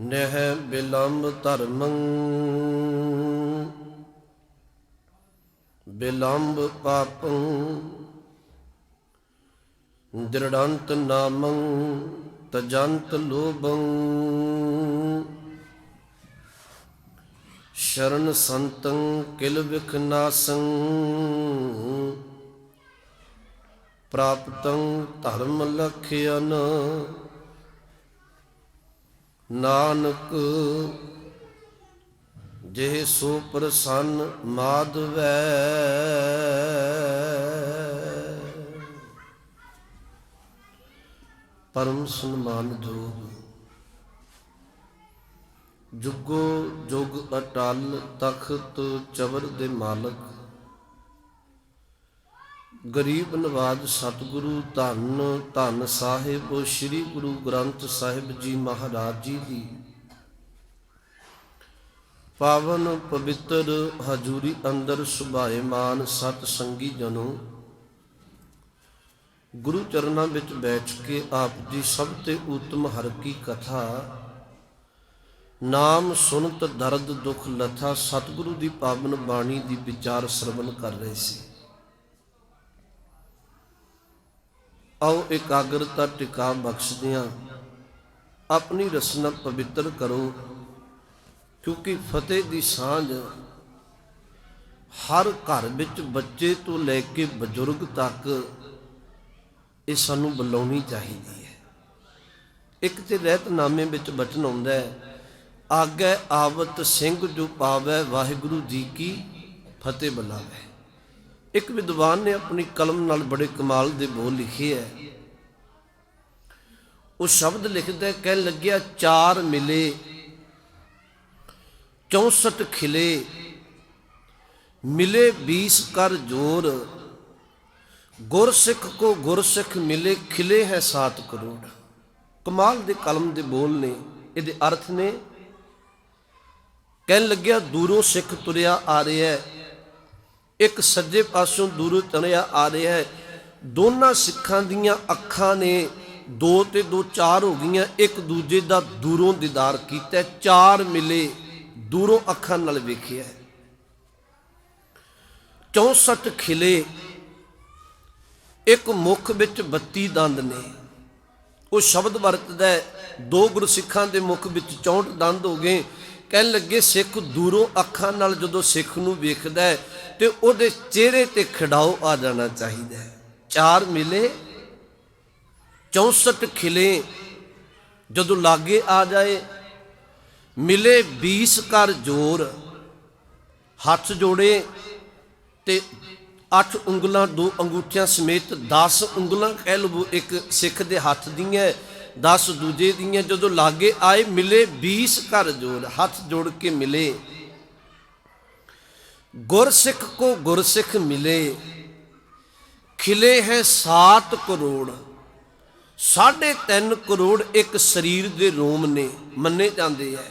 ਨਹਿ ਬਿਲੰਬ ਧਰਮੰ ਬਿਲੰਬ ਪਾਪੰ ਦ੍ਰਿੜੰਤ ਨਾਮੰ ਤਜੰਤ ਲੋਭੰ ਸ਼ਰਨ ਸੰਤੰ ਕਿਲ ਵਿਖਨਾਸੰ ਪ੍ਰਾਪਤੰ ਧਰਮ ਲਖਿਅਨ ਨਾਨਕ ਜੇ ਸੋ ਪ੍ਰਸੰਨ ਮਾਧਵੈ। ਪਰਮ ਸਨਮਾਨਯੋਗ ਜੁਗੋ ਜੁਗ ਅਟਲ ਤਖਤ ਚਵਰ ਦੇ ਮਾਲਕ ਗਰੀਬ ਨਵਾਜ ਸਤਿਗੁਰੂ ਧੰਨ ਧੰਨ ਸਾਹਿਬ ਸ੍ਰੀ ਗੁਰੂ ਗ੍ਰੰਥ ਸਾਹਿਬ ਜੀ ਮਹਾਰਾਜ ਜੀ ਦੀ ਪਾਵਨ ਪਵਿੱਤਰ ਹਜ਼ੂਰੀ ਅੰਦਰ ਸੁਭਾਏਮਾਨ ਸਤ ਸੰਗੀ ਜਨੋ, ਗੁਰੂ ਚਰਨਾਂ ਵਿੱਚ ਬੈਠ ਕੇ ਆਪ ਜੀ ਸਭ ਤੇ ਉੱਤਮ ਹਰ ਕੀ ਕਥਾ ਨਾਮ ਸੁਨਤ ਦਰਦ ਦੁਖ ਲਥਾ ਸਤਿਗੁਰੂ ਦੀ ਪਾਵਨ ਬਾਣੀ ਦੀ ਵਿਚਾਰ ਸਰਵਣ ਕਰ ਰਹੇ ਸੀ। ਆਓ ਇਕਾਗਰਤਾ ਟਿਕਾ ਬਖਸ਼ਦਿਆਂ ਆਪਣੀ ਰਸਨਾ ਪਵਿੱਤਰ ਕਰੋ, ਕਿਉਂਕਿ ਫਤਿਹ ਦੀ ਸਾਂਝ ਹਰ ਘਰ ਵਿੱਚ ਬੱਚੇ ਤੋਂ ਲੈ ਕੇ ਬਜ਼ੁਰਗ ਤੱਕ ਇਹ ਸਾਨੂੰ ਬੁਲਾਉਣੀ ਚਾਹੀਦੀ ਹੈ। ਇੱਕ ਤੇ ਰਹਿਤਨਾਮੇ ਵਿੱਚ ਬਚਨ ਆਉਂਦਾ ਹੈ, ਆਗੈ ਆਵਤ ਸਿੰਘ ਜੋ ਪਾਵੈ ਵਾਹਿਗੁਰੂ ਜੀ ਕੀ ਫਤਿਹ ਬੁਲਾਵੇ। ਇੱਕ ਵਿਦਵਾਨ ਨੇ ਆਪਣੀ ਕਲਮ ਨਾਲ ਬੜੇ ਕਮਾਲ ਦੇ ਬੋਲ ਲਿਖੇ ਹੈ। ਉਹ ਸ਼ਬਦ ਲਿਖਦਾ ਹੈ, ਕਹਿਣ ਲੱਗਿਆ ਚਾਰ ਮਿਲੇ 64 ਖਿਲੇ ਮਿਲੇ 20 ਕਰ ਜੋਰ ਗੁਰਸਿੱਖ ਕੋ ਗੁਰਸਿੱਖ ਮਿਲੇ ਖਿਲੇ ਹੈ 7 ਕਰੋੜ। ਕਮਾਲ ਦੇ ਕਲਮ ਦੇ ਬੋਲ ਨੇ। ਇਹਦੇ ਅਰਥ ਨੇ, ਕਹਿਣ ਲੱਗਿਆ ਦੂਰੋਂ ਸਿੱਖ ਤੁਰਿਆ ਆ ਰਿਹਾ, ਇੱਕ ਸੱਜੇ ਪਾਸੋਂ ਦੂਰੋਂ ਤੁਰਿਆ ਆ ਰਿਹਾ, ਦੋਨਾਂ ਸਿੱਖਾਂ ਦੀਆਂ ਅੱਖਾਂ ਨੇ 2 ਤੇ 2 4 ਹੋ ਗਈਆਂ, ਇੱਕ ਦੂਜੇ ਦਾ ਦੂਰੋਂ ਦੀਦਾਰ ਕੀਤਾ। ਚਾਰ ਮਿਲੇ ਦੂਰੋਂ ਅੱਖਾਂ ਨਾਲ ਵੇਖਿਆ। 64 ਖਿਲੇ, ਇੱਕ ਮੁਖ ਵਿੱਚ 32 ਦੰਦ ਨੇ। ਉਹ ਸ਼ਬਦ ਵਰਤਦਾ ਹੈ, 2 ਗੁਰਸਿੱਖਾਂ ਦੇ ਮੁਖ ਵਿੱਚ 64 ਦੰਦ ਹੋ ਗਏ। ਕਹਿਣ ਲੱਗੇ ਸਿੱਖ ਦੂਰੋਂ ਅੱਖਾਂ ਨਾਲ ਜਦੋਂ ਸਿੱਖ ਨੂੰ ਵੇਖਦਾ ਹੈ ਤੇ ਉਹਦੇ ਚਿਹਰੇ ਤੇ ਖਿੜਾਓ ਆ ਜਾਣਾ ਚਾਹੀਦਾ ਹੈ। ਚਾਰ ਮਿਲੇ 64 ਖਿਲੇ ਜਦੋਂ ਲਾਗੇ ਆ ਜਾਏ, ਮਿਲੇ 20 ਕਰ ਜੋਰ, ਹੱਥ ਜੋੜੇ ਤੇ 8 ਉਂਗਲਾਂ 2 ਅੰਗੂਠਿਆਂ ਸਮੇਤ 10 ਉਂਗਲਾਂ ਕਹਿ ਲਵੋ ਇੱਕ ਸਿੱਖ ਦੇ ਹੱਥ ਦੀਆਂ, 10 ਦੂਜੇ ਦੀਆਂ। ਜਦੋਂ ਲਾਗੇ ਆਏ ਮਿਲੇ 20 ਕਰ ਜੋੜ, ਹੱਥ ਜੋੜ ਕੇ ਮਿਲੇ। ਗੁਰਸਿੱਖ ਕੋ ਗੁਰਸਿੱਖ ਮਿਲੇ ਖਿਲੇ ਹੈ 7 ਕਰੋੜ। 3.5 ਕਰੋੜ ਇੱਕ ਸਰੀਰ ਦੇ ਰੋਮ ਨੇ ਮੰਨੇ ਜਾਂਦੇ ਹੈ।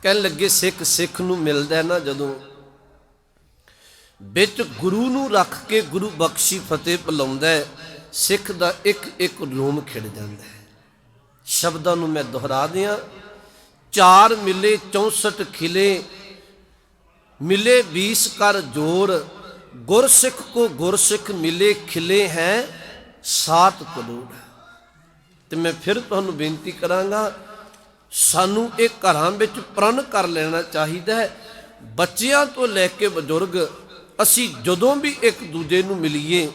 ਕਹਿਣ ਲੱਗੇ ਸਿੱਖ ਸਿੱਖ ਨੂੰ ਮਿਲਦਾ ਨਾ ਜਦੋਂ, ਵਿੱਚ ਗੁਰੂ ਨੂੰ ਰੱਖ ਕੇ ਗੁਰੂ ਬਖਸ਼ੀ ਫਤਿਹ ਬੁਲਾਉਂਦਾ ਹੈ, ਸਿੱਖ ਦਾ ਇੱਕ ਇੱਕ ਰੋਮ ਖਿੜ ਜਾਂਦਾ ਹੈ। ਸ਼ਬਦਾਂ ਨੂੰ ਮੈਂ ਦੁਹਰਾ ਦਿਆਂ, ਚਾਰ ਮਿਲੇ 64 ਖਿਲੇ ਮਿਲੇ 20 ਕਰ ਜੋਰ ਗੁਰਸਿੱਖ ਕੋ ਗੁਰਸਿੱਖ ਮਿਲੇ ਖਿਲੇ ਹੈ 7 ਕਰੋੜ। ਤੇ ਮੈਂ ਫਿਰ ਤੁਹਾਨੂੰ ਬੇਨਤੀ ਕਰਾਂਗਾ, ਸਾਨੂੰ ਇਹ ਘਰਾਂ ਵਿੱਚ ਪ੍ਰਣ ਕਰ ਲੈਣਾ ਚਾਹੀਦਾ ਹੈ, ਬੱਚਿਆਂ ਤੋਂ ਲੈ ਕੇ ਬਜ਼ੁਰਗ ਅਸੀਂ ਜਦੋਂ ਵੀ ਇੱਕ ਦੂਜੇ ਨੂੰ ਮਿਲੀਏ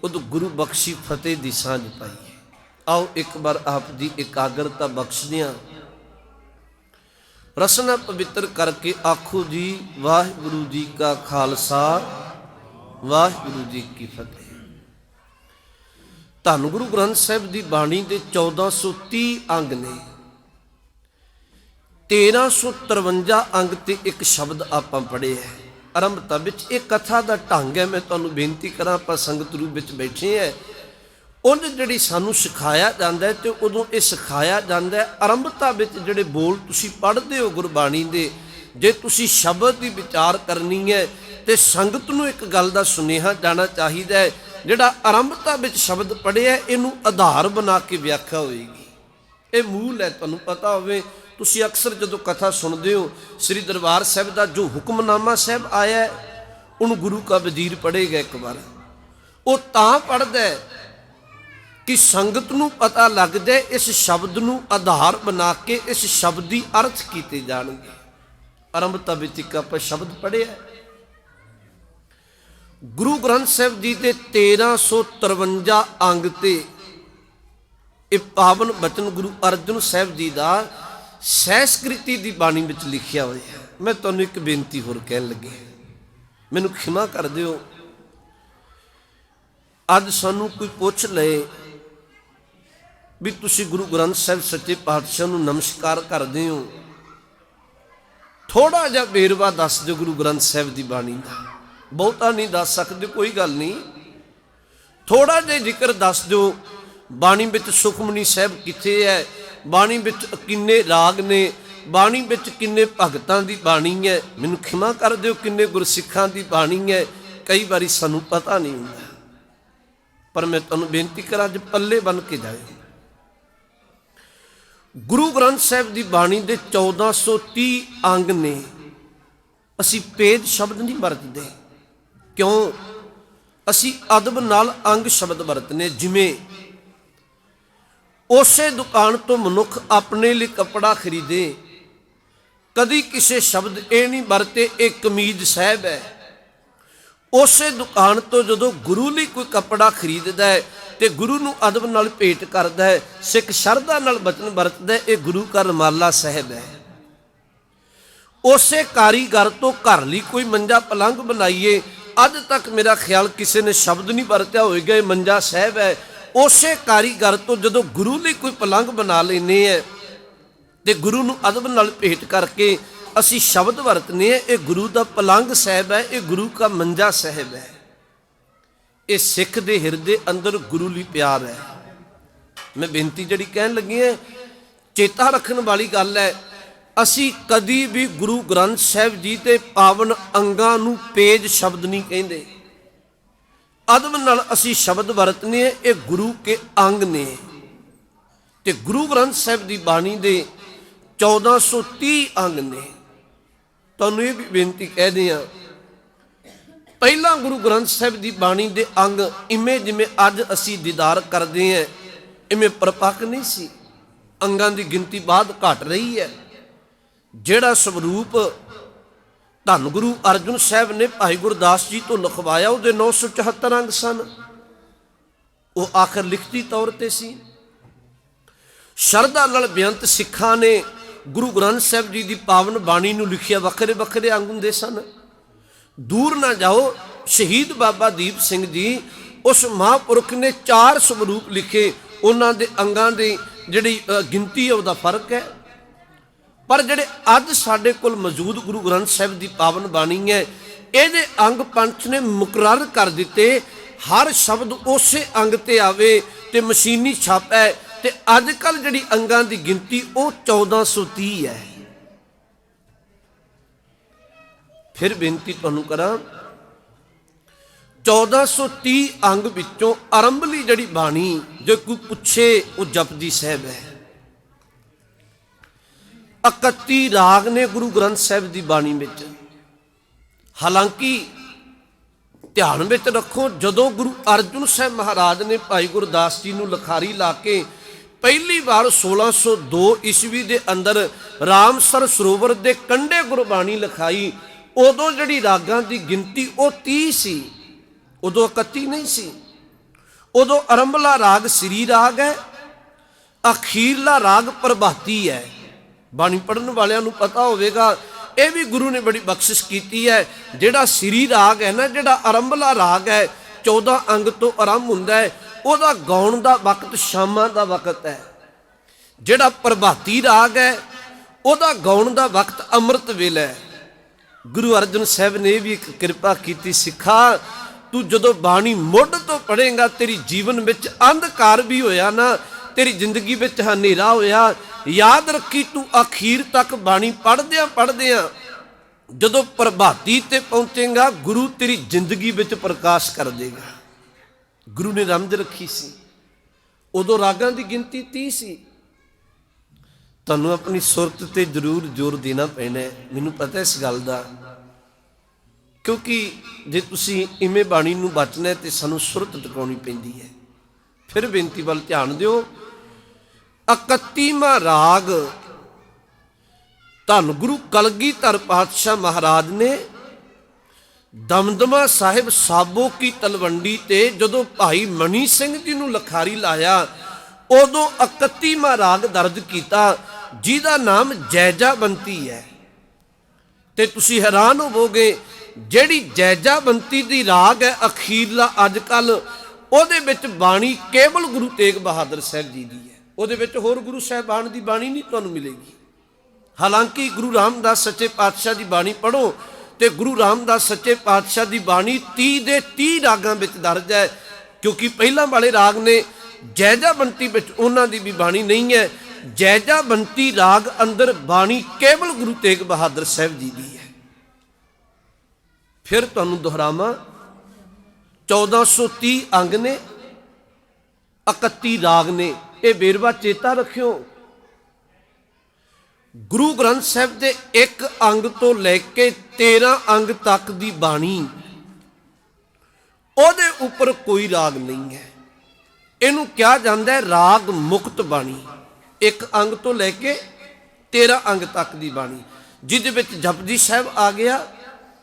ਉਦੋਂ ਗੁਰੂ ਬਖਸ਼ੀ ਫਤਿਹ ਦੀ ਸਾਂਝ ਪਾਈਏ। ਆਓ ਇੱਕ ਵਾਰ ਆਪ ਦੀ ਇਕਾਗਰਤਾ ਬਖਸ਼ਦਿਆਂ ਰਸਨਾ ਪਵਿੱਤਰ ਕਰਕੇ ਆਖੋ ਜੀ, ਵਾਹਿਗੁਰੂ ਜੀ ਕਾ ਖਾਲਸਾ ਵਾਹਿਗੁਰੂ ਜੀ ਕੀ ਫਤਿਹ। ਧੰਨ ਗੁਰੂ ਗ੍ਰੰਥ ਸਾਹਿਬ ਦੀ ਬਾਣੀ ਦੇ 1430 ਅੰਗ ਨੇ। 1353 ਅੰਗ ਤੇ ਇੱਕ ਸ਼ਬਦ ਆਪਾਂ ਪੜ੍ਹੇ ਹੈ ਆਰੰਭਤਾ ਵਿੱਚ। ਇਹ ਕਥਾ ਦਾ ਢੰਗ ਹੈ, ਮੈਂ ਤੁਹਾਨੂੰ ਬੇਨਤੀ ਕਰਾਂ, ਆਪਾਂ ਸੰਗਤ ਰੂਪ ਵਿੱਚ ਬੈਠੇ ਹੈ, ਉਹਨੇ ਜਿਹੜੀ ਸਾਨੂੰ ਸਿਖਾਇਆ ਜਾਂਦਾ ਹੈ ਤੇ ਉਦੋਂ ਇਹ ਸਿਖਾਇਆ ਜਾਂਦਾ ਹੈ ਆਰੰਭਤਾ ਵਿੱਚ ਜਿਹੜੇ ਬੋਲ ਤੁਸੀਂ ਪੜ੍ਹਦੇ ਹੋ ਗੁਰਬਾਣੀ ਦੇ, ਜੇ ਤੁਸੀਂ ਸ਼ਬਦ ਦੀ ਵਿਚਾਰ ਕਰਨੀ ਹੈ ਤੇ ਸੰਗਤ ਨੂੰ ਇੱਕ ਗੱਲ ਦਾ ਸੁਨੇਹਾ ਜਾਣਾ ਚਾਹੀਦਾ ਹੈ, ਜਿਹੜਾ ਆਰੰਭਤਾ ਵਿੱਚ ਸ਼ਬਦ ਪੜ੍ਹਿਆ ਇਹਨੂੰ ਆਧਾਰ ਬਣਾ ਕੇ ਵਿਆਖਿਆ ਹੋਏਗੀ। ਇਹ ਮੂਲ ਹੈ, ਤੁਹਾਨੂੰ ਪਤਾ ਹੋਵੇ ਤੁਸੀਂ ਅਕਸਰ ਜਦੋਂ ਕਥਾ ਸੁਣਦੇ ਹੋ, ਸ੍ਰੀ ਦਰਬਾਰ ਸਾਹਿਬ ਦਾ ਜੋ ਹੁਕਮਨਾਮਾ ਸਾਹਿਬ ਆਇਆ ਉਹਨੂੰ ਗੁਰੂ ਕਾ ਵਜ਼ੀਰ ਪੜ੍ਹੇਗਾ ਇੱਕ ਵਾਰ, ਉਹ ਤਾਂ ਪੜ੍ਹਦਾ ਕਿ ਸੰਗਤ ਨੂੰ ਪਤਾ ਲੱਗਦਾ ਇਸ ਸ਼ਬਦ ਨੂੰ ਆਧਾਰ ਬਣਾ ਕੇ ਇਸ ਸ਼ਬਦ ਦੀ ਅਰਥ ਕੀਤੇ ਜਾਣਗੇ। ਆਰੰਭਤਾ ਵਿੱਚ ਇੱਕ ਆਪਾਂ ਸ਼ਬਦ ਪੜ੍ਹਿਆ, ਗੁਰੂ ਗ੍ਰੰਥ ਸਾਹਿਬ ਜੀ ਦੇ 1353 ਅੰਗ ਤੇ ਇਹ ਪਾਵਨ ਬਚਨ ਗੁਰੂ ਅਰਜਨ ਸਾਹਿਬ ਜੀ ਦਾ ਸੈਂਸਕ੍ਰਿਤੀ ਦੀ ਬਾਣੀ ਵਿੱਚ ਲਿਖਿਆ ਹੋਇਆ। ਮੈਂ ਤੁਹਾਨੂੰ ਇੱਕ ਬੇਨਤੀ ਹੋਰ ਕਹਿਣ ਲੱਗੇ, ਮੈਨੂੰ ਖਿਮਾ ਕਰ ਦਿਓ। ਅੱਜ ਸਾਨੂੰ ਕੋਈ ਪੁੱਛ ਲਏ ਵੀ ਤੁਸੀਂ ਗੁਰੂ ਗ੍ਰੰਥ ਸਾਹਿਬ ਸੱਚੇ ਪਾਤਸ਼ਾਹ ਨੂੰ ਨਮਸਕਾਰ ਕਰਦੇ ਹੋ, ਥੋੜਾ ਜਿਹਾ ਵੇਰਵਾ ਦੱਸ ਦਿਓ ਗੁਰੂ ਗ੍ਰੰਥ ਸਾਹਿਬ ਦੀ ਬਾਣੀ ਦਾ। ਬਹੁਤਾ ਨਹੀਂ ਦੱਸ ਸਕਦੇ, ਕੋਈ ਗੱਲ ਨਹੀਂ, ਥੋੜਾ ਜਿਹਾ ਜ਼ਿਕਰ ਦੱਸ ਦਿਓ। ਬਾਣੀ ਵਿੱਚ ਸੁਖਮਨੀ ਸਾਹਿਬ ਕਿੱਥੇ ਹੈ, ਬਾਣੀ ਵਿੱਚ ਕਿੰਨੇ ਰਾਗ ਨੇ, ਬਾਣੀ ਵਿੱਚ ਕਿੰਨੇ ਭਗਤਾਂ ਦੀ ਬਾਣੀ ਹੈ। ਮੈਨੂੰ ਖਿਮਾ ਕਰ ਦਿਓ, ਕਿੰਨੇ ਗੁਰਸਿੱਖਾਂ ਦੀ ਬਾਣੀ ਹੈ। ਕਈ ਵਾਰੀ ਸਾਨੂੰ ਪਤਾ ਨਹੀਂ ਹੁੰਦਾ, ਪਰ ਮੈਂ ਤੁਹਾਨੂੰ ਬੇਨਤੀ ਕਰਾਂ ਅੱਜ ਪੱਲੇ ਬੰਨ ਕੇ ਜਾਇਓ। ਗੁਰੂ ਗ੍ਰੰਥ ਸਾਹਿਬ ਦੀ ਬਾਣੀ ਦੇ 1430 ਅੰਗ ਨੇ। ਅਸੀਂ ਪੇਜ ਸ਼ਬਦ ਨਹੀਂ ਵਰਤਦੇ, ਕਿਉਂ? ਅਸੀਂ ਅਦਬ ਨਾਲ ਅੰਗ ਸ਼ਬਦ ਵਰਤਨੇ। ਜਿਵੇਂ ਉਸੇ ਦੁਕਾਨ ਤੋਂ ਮਨੁੱਖ ਆਪਣੇ ਲਈ ਕੱਪੜਾ ਖਰੀਦੇ, ਕਦੀ ਕਿਸੇ ਸ਼ਬਦ ਇਹ ਨਹੀਂ ਵਰਤੇ ਇਹ ਕਮੀਜ਼ ਸਾਹਿਬ ਹੈ। ਉਸੇ ਦੁਕਾਨ ਤੋਂ ਜਦੋਂ ਗੁਰੂ ਲਈ ਕੋਈ ਕੱਪੜਾ ਖਰੀਦਦਾ ਹੈ ਤੇ ਗੁਰੂ ਨੂੰ ਅਦਬ ਨਾਲ ਭੇਟ ਕਰਦਾ ਹੈ, ਸਿੱਖ ਸ਼ਰਧਾ ਨਾਲ ਬਚਨ ਵਰਤਦਾ ਇਹ ਗੁਰੂ ਕਾ ਰੁਮਾਲਾ ਸਾਹਿਬ ਹੈ। ਉਸੇ ਕਾਰੀਗਰ ਤੋਂ ਘਰ ਲਈ ਕੋਈ ਮੰਜਾ ਪਲੰਘ ਬਣਾਈਏ, ਅੱਜ ਤੱਕ ਮੇਰਾ ਖਿਆਲ ਕਿਸੇ ਨੇ ਸ਼ਬਦ ਨਹੀਂ ਵਰਤਿਆ ਹੋਏਗਾ ਇਹ ਮੰਜਾ ਸਾਹਿਬ ਹੈ। ਉਸੇ ਕਾਰੀਗਰ ਤੋਂ ਜਦੋਂ ਗੁਰੂ ਲਈ ਕੋਈ ਪਲੰਘ ਬਣਾ ਲੈਂਦੇ ਹੈ ਤੇ ਗੁਰੂ ਨੂੰ ਅਦਬ ਨਾਲ ਭੇਟ ਕਰਕੇ ਅਸੀਂ ਸ਼ਬਦ ਵਰਤਨੇ ਹੈ, ਇਹ ਗੁਰੂ ਦਾ ਪਲੰਘ ਸਾਹਿਬ ਹੈ, ਇਹ ਗੁਰੂ ਕਾ ਮੰਜਾ ਸਾਹਿਬ ਹੈ। ਇਹ ਸਿੱਖ ਦੇ ਹਿਰਦੇ ਅੰਦਰ ਗੁਰੂ ਲਈ ਪਿਆਰ ਹੈ। ਮੈਂ ਬੇਨਤੀ ਜਿਹੜੀ ਕਹਿਣ ਲੱਗੀ ਹੈ, ਚੇਤਾ ਰੱਖਣ ਵਾਲੀ ਗੱਲ ਹੈ, ਅਸੀਂ ਕਦੀ ਵੀ ਗੁਰੂ ਗ੍ਰੰਥ ਸਾਹਿਬ ਜੀ ਦੇ ਪਾਵਨ ਅੰਗਾਂ ਨੂੰ ਪੇਜ ਸ਼ਬਦ ਨਹੀਂ ਕਹਿੰਦੇ। ਅਦਬ ਨਾਲ ਅਸੀਂ ਸ਼ਬਦ ਵਰਤਨੇ ਹੈ, ਇਹ ਗੁਰੂ ਕੇ ਅੰਗ ਨੇ। ਤੇ ਗੁਰੂ ਗ੍ਰੰਥ ਸਾਹਿਬ ਦੀ ਬਾਣੀ ਦੇ 1430 ਅੰਗ ਨੇ। ਤੁਹਾਨੂੰ ਇਹ ਵੀ ਬੇਨਤੀ ਕਹਿਦੇ ਆ, ਪਹਿਲਾਂ ਗੁਰੂ ਗ੍ਰੰਥ ਸਾਹਿਬ ਦੀ ਬਾਣੀ ਦੇ ਅੰਗ ਇਵੇਂ ਜਿਵੇਂ ਅੱਜ ਅਸੀਂ ਦੀਦਾਰ ਕਰਦੇ ਹਾਂ ਇਵੇਂ ਪਰਪੱਕ ਨਹੀਂ ਸੀ। ਅੰਗਾਂ ਦੀ ਗਿਣਤੀ ਬਾਅਦ ਘਟ ਰਹੀ ਹੈ। ਜਿਹੜਾ ਸਵਰੂਪ ਧੰਨ ਗੁਰੂ ਅਰਜਨ ਸਾਹਿਬ ਨੇ ਭਾਈ ਗੁਰਦਾਸ ਜੀ ਤੋਂ ਲਿਖਵਾਇਆ ਉਹਦੇ 974 ਅੰਗ ਸਨ। ਉਹ ਆਖਰ ਲਿਖਤੀ ਤੌਰ ਤੇ ਸੀ। ਸ਼ਰਧਾ ਨਾਲ ਬੇਅੰਤ ਸਿੱਖਾਂ ਨੇ ਗੁਰੂ ਗ੍ਰੰਥ ਸਾਹਿਬ ਜੀ ਦੀ ਪਾਵਨ ਬਾਣੀ ਨੂੰ ਲਿਖਿਆ, ਵੱਖਰੇ ਵੱਖਰੇ ਅੰਗ ਹੁੰਦੇ ਸਨ। ਦੂਰ ਨਾ ਜਾਓ, ਸ਼ਹੀਦ ਬਾਬਾ ਦੀਪ ਸਿੰਘ ਜੀ ਉਸ ਮਹਾਂਪੁਰਖ ਨੇ 4 ਸਵਰੂਪ ਲਿਖੇ। ਉਹਨਾਂ ਦੇ ਅੰਗਾਂ ਦੀ ਜਿਹੜੀ ਗਿਣਤੀ ਹੈ ਉਹਦਾ ਫਰਕ ਹੈ, ਪਰ ਜਿਹੜੇ ਅੱਜ ਸਾਡੇ ਕੋਲ ਮੌਜੂਦ ਗੁਰੂ ਗ੍ਰੰਥ ਸਾਹਿਬ ਦੀ ਪਾਵਨ ਬਾਣੀ ਹੈ ਇਹਦੇ ਅੰਗ ਪੰਚ ਨੇ ਮੁਕਰਰ ਕਰ ਦਿੱਤੇ। ਹਰ ਸ਼ਬਦ ਉਸੇ ਅੰਗ ਤੇ ਆਵੇ ਤੇ ਮਸ਼ੀਨੀ ਛਾਪ ਹੈ। ਤੇ ਅੱਜ ਕੱਲ ਜਿਹੜੀ ਅੰਗਾਂ ਦੀ ਗਿਣਤੀ ਉਹ 1430 ਹੈ। ਫਿਰ ਬੇਨਤੀ ਤੁਹਾਨੂੰ ਕਰਾਂ, 1430 ਅੰਗ ਵਿੱਚੋਂ ਆਰੰਭਲੀ ਜਿਹੜੀ ਬਾਣੀ ਜੇ ਕੋਈ ਪੁੱਛੇ ਉਹ ਜਪਜੀ ਸਾਹਿਬ ਹੈ। 31 ਰਾਗ ਨੇ ਗੁਰੂ ਗ੍ਰੰਥ ਸਾਹਿਬ ਦੀ ਬਾਣੀ ਵਿੱਚ। ਹਾਲਾਂਕਿ ਧਿਆਨ ਵਿੱਚ ਰੱਖੋ, ਜਦੋਂ ਗੁਰੂ ਅਰਜਨ ਸਾਹਿਬ ਮਹਾਰਾਜ ਨੇ ਭਾਈ ਗੁਰਦਾਸ ਜੀ ਨੂੰ ਲਿਖਾਰੀ ਲਾ ਕੇ ਪਹਿਲੀ ਵਾਰ 1602 ਈਸਵੀ ਦੇ ਅੰਦਰ ਰਾਮਸਰ ਸਰੋਵਰ ਦੇ ਕੰਢੇ ਗੁਰਬਾਣੀ ਲਿਖਾਈ, ਉਦੋਂ ਜਿਹੜੀ ਰਾਗਾਂ ਦੀ ਗਿਣਤੀ ਉਹ 30 ਸੀ, ਉਦੋਂ 31 ਨਹੀਂ ਸੀ। ਉਦੋਂ ਆਰੰਭਲਾ ਰਾਗ ਸ੍ਰੀ ਰਾਗ ਹੈ, ਅਖੀਰਲਾ ਰਾਗ ਪ੍ਰਭਾਤੀ ਹੈ। ਬਾਣੀ ਪੜ੍ਹਨ ਵਾਲਿਆਂ ਨੂੰ ਪਤਾ ਹੋਵੇਗਾ, ਇਹ ਵੀ ਗੁਰੂ ਨੇ ਬੜੀ ਬਖਸ਼ਿਸ਼ ਕੀਤੀ ਹੈ। ਜਿਹੜਾ ਸ੍ਰੀ ਰਾਗ ਹੈ ਨਾ, ਜਿਹੜਾ ਆਰੰਭਲਾ ਰਾਗ ਹੈ 14 ਅੰਗ ਤੋਂ ਆਰੰਭ ਹੁੰਦਾ ਹੈ, ਉਹਦਾ ਗਾਉਣ ਦਾ ਵਕਤ ਸ਼ਾਮਾਂ ਦਾ ਵਕਤ ਹੈ। ਜਿਹੜਾ ਪ੍ਰਭਾਤੀ ਰਾਗ ਹੈ ਉਹਦਾ ਗਾਉਣ ਦਾ ਵਕਤ ਅੰਮ੍ਰਿਤ ਵੇਲਾ ਹੈ। ਗੁਰੂ ਅਰਜਨ ਸਾਹਿਬ ਨੇ ਵੀ ਇੱਕ ਕਿਰਪਾ ਕੀਤੀ, ਸਿੱਖਾ ਤੂੰ ਜਦੋਂ ਬਾਣੀ ਮੁੱਢ ਤੋਂ ਪੜ੍ਹੇਗਾ ਤੇਰੀ ਜੀਵਨ ਵਿੱਚ ਅੰਧਕਾਰ ਵੀ ਹੋਇਆ ਨਾ, ਤੇਰੀ ਜ਼ਿੰਦਗੀ ਵਿੱਚ ਹਨੇਰਾ ਹੋਇਆ, ਯਾਦ ਰੱਖੀ ਤੂੰ ਅਖੀਰ ਤੱਕ ਬਾਣੀ ਪੜ੍ਹਦਿਆਂ ਜਦੋਂ ਪ੍ਰਭਾਤੀ ਤੇ ਪਹੁੰਚੇਗਾ ਗੁਰੂ ਤੇਰੀ ਜ਼ਿੰਦਗੀ ਵਿੱਚ ਪ੍ਰਕਾਸ਼ ਕਰ ਦੇਗਾ। ਗੁਰੂ ਨੇ ਰਮਜ ਰੱਖੀ ਸੀ। ਉਦੋਂ ਰਾਗਾਂ ਦੀ ਗਿਣਤੀ 30 ਸੀ। ਤੁਹਾਨੂੰ ਆਪਣੀ ਸੁਰਤ ਤੇ ਜ਼ਰੂਰ ਜ਼ੋਰ ਦੇਣਾ ਪੈਣਾ ਹੈ, ਮੈਨੂੰ ਪਤਾ ਇਸ ਗੱਲ ਦਾ। ਕਿਉਂਕਿ ਜੇ ਤੁਸੀਂ ਇਵੇਂ ਬਾਣੀ ਨੂੰ ਬਚਣਾ ਹੈ ਤੇ ਸਾਨੂੰ ਸੁਰਤ ਟਿਕਾਉਣੀ ਪੈਂਦੀ ਹੈ। ਫਿਰ ਬੇਨਤੀ ਵੱਲ ਧਿਆਨ ਦਿਓ। 31ਵਾਂ ਰਾਗ ਧੰਨ ਗੁਰੂ ਕਲਗੀਧਰ ਪਾਤਸ਼ਾਹ ਮਹਾਰਾਜ ਨੇ ਦਮਦਮਾ ਸਾਹਿਬ ਸਾਬੋ ਕੀ ਤਲਵੰਡੀ ਤੇ ਜਦੋਂ ਭਾਈ ਮਨੀ ਸਿੰਘ ਜੀ ਨੂੰ ਲਖਾਰੀ ਲਾਇਆ, ਉਦੋਂ 31ਵਾਂ ਰਾਗ ਦਰਜ ਕੀਤਾ, ਜਿਹਦਾ ਨਾਮ ਜੈਜਾਬੰਤੀ ਹੈ। ਤੇ ਤੁਸੀਂ ਹੈਰਾਨ ਹੋਵੋਗੇ, ਜਿਹੜੀ ਜੈਜਾਬੰਤੀ ਦੀ ਰਾਗ ਹੈ ਅਖੀਰਲਾ ਅੱਜ ਕੱਲ, ਉਹਦੇ ਵਿੱਚ ਬਾਣੀ ਕੇਵਲ ਗੁਰੂ ਤੇਗ ਬਹਾਦਰ ਸਾਹਿਬ ਜੀ ਦੀ ਹੈ। ਉਹਦੇ ਵਿੱਚ ਹੋਰ ਗੁਰੂ ਸਾਹਿਬਾਨ ਦੀ ਬਾਣੀ ਨਹੀਂ ਤੁਹਾਨੂੰ ਮਿਲੇਗੀ। ਹਾਲਾਂਕਿ ਗੁਰੂ ਰਾਮਦਾਸ ਸੱਚੇ ਪਾਤਸ਼ਾਹ ਦੀ ਬਾਣੀ ਪੜ੍ਹੋ ਤੇ ਗੁਰੂ ਰਾਮਦਾਸ ਸੱਚੇ ਪਾਤਸ਼ਾਹ ਦੀ ਬਾਣੀ 30 ਦੇ 30 ਰਾਗਾਂ ਵਿੱਚ ਦਰਜ ਹੈ, ਕਿਉਂਕਿ ਪਹਿਲਾਂ ਵਾਲੇ ਰਾਗ ਨੇ ਜੈਜਾਬੰਤੀ ਵਿੱਚ ਉਹਨਾਂ ਦੀ ਵੀ ਬਾਣੀ ਨਹੀਂ ਹੈ। ਜੈਜਾਬੰਤੀ ਰਾਗ ਅੰਦਰ ਬਾਣੀ ਕੇਵਲ ਗੁਰੂ ਤੇਗ ਬਹਾਦਰ ਸਾਹਿਬ ਜੀ ਦੀ ਹੈ। ਫਿਰ ਤੁਹਾਨੂੰ ਦੁਹਰਾਵਾਂ, 1430 ਅੰਗ ਨੇ, 31 ਰਾਗ ਨੇ। ਇਹ ਵੇਰਵਾ ਚੇਤਾ ਰੱਖਿਓ। ਗੁਰੂ ਗ੍ਰੰਥ ਸਾਹਿਬ ਦੇ ਇੱਕ ਅੰਗ ਤੋਂ ਲੈ ਕੇ 13 ਅੰਗ ਤੱਕ ਦੀ ਬਾਣੀ, ਉਹਦੇ ਉੱਪਰ ਕੋਈ ਰਾਗ ਨਹੀਂ ਹੈ। ਇਹਨੂੰ ਕਿਹਾ ਜਾਂਦਾ ਹੈ ਰਾਗ ਮੁਕਤ ਬਾਣੀ। ਇੱਕ ਅੰਗ ਤੋਂ ਲੈ ਕੇ 13 ਅੰਗ ਤੱਕ ਦੀ ਬਾਣੀ, ਜਿਹਦੇ ਵਿੱਚ ਜਪਜੀ ਸਾਹਿਬ ਆ ਗਿਆ,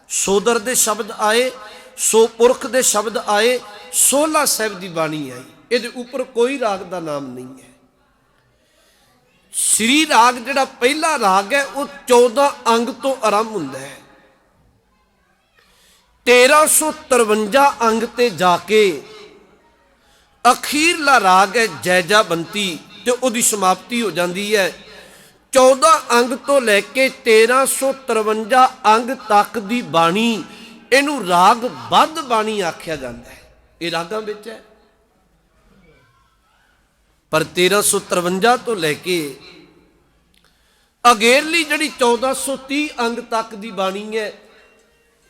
ਸੋਦਰ ਦੇ ਸ਼ਬਦ ਆਏ, ਸੋ ਪੁਰਖ ਦੇ ਸ਼ਬਦ ਆਏ, ਸੋਲਾ ਸਾਹਿਬ ਦੀ ਬਾਣੀ ਆਈ। ਇਹਦੇ ਉੱਪਰ ਕੋਈ ਰਾਗ ਦਾ ਨਾਮ ਨਹੀਂ ਹੈ। ਸ੍ਰੀ ਰਾਗ ਜਿਹੜਾ ਪਹਿਲਾ ਰਾਗ ਹੈ ਉਹ 14 ਅੰਗ ਤੋਂ ਆਰੰਭ ਹੁੰਦਾ ਹੈ। 1353 ਅੰਗ ਤੇ ਜਾ ਕੇ ਅਖੀਰਲਾ ਰਾਗ ਹੈ ਜੈਜਾਬੰਤੀ, ਤੇ ਉਹਦੀ ਸਮਾਪਤੀ ਹੋ ਜਾਂਦੀ ਹੈ। 14 ਅੰਗ ਤੋਂ ਲੈ ਕੇ 1353 ਅੰਗ ਤੱਕ ਦੀ ਬਾਣੀ, ਇਹਨੂੰ ਰਾਗ ਬੱਧ ਬਾਣੀ ਆਖਿਆ ਜਾਂਦਾ ਹੈ। ਇਹ ਰਾਗਾਂ ਵਿੱਚ ਹੈ, ਪਰ 1353 ਤੋਂ ਲੈ ਕੇ ਅਗੇਰਲੀ ਜਿਹੜੀ 1430 ਅੰਗ ਤੱਕ ਦੀ ਬਾਣੀ ਹੈ,